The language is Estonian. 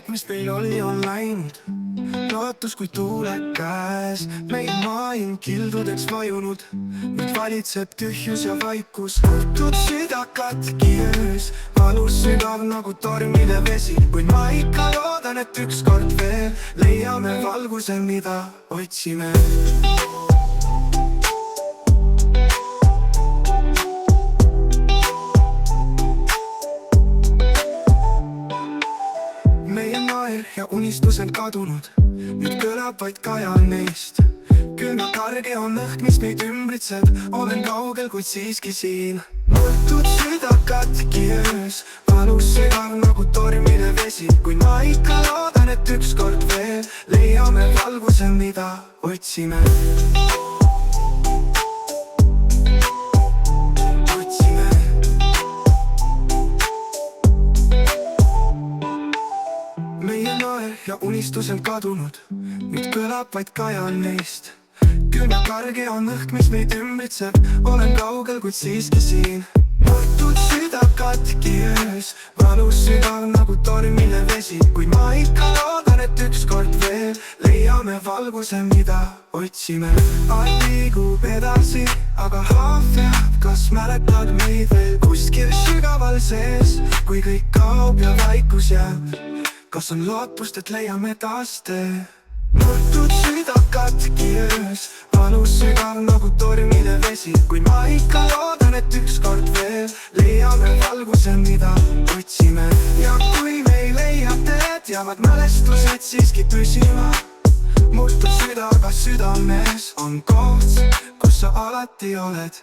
kõik, mis meil oli, on läinud. Lootus kui tuule käes, meie maailm kildudeks vajunud. Nüüd valitseb tühjus ja vaikus, murtud süda katki öös. Valus sügav nagu tormide vesi, kuid ma ikka loodan, et ükskord veel leiame valguse, mida otsime. Meie naer ja unistus on kadunud, nüüd kõlab vaid kaja neist. Külm ja karge on õhk, mis meid ümbritseb, olen kaugel, kuid siiski siin. Murtud süda katki öös, valus sügav nagu tormide vesi, kuid ma ikka loodan, et ükskord veel leiame valguse, mida otsime. Meie naer ja unistus on kadunud, nüüd kõlab vaid kaja neist. Külm ja karge on õhk, mis meid ümbritseb, olen kaugel, kuid siiski siin. Murtud süda katki öös, valus sügav nagu tormine vesi, kuid ma ikka loodan, et ükskord veel leiame valguse, mida otsime. Aeg liigub edasi, aga haav teab, kas mäletad meid veel kuskil sügaval sees, kui kõik kaob ja vaikus jääb. Kas on lootust, et leiame taas tee? Murtud süda katki öös, valus sügav nagu tormide vesi, kuid ma ikka loodan, et ükskord veel leiame valguse, mida otsime. Ja kui me ei leia teed, jäävad mälestused siiski püsima. Murtud südaga südames on koht, kus sa alati oled.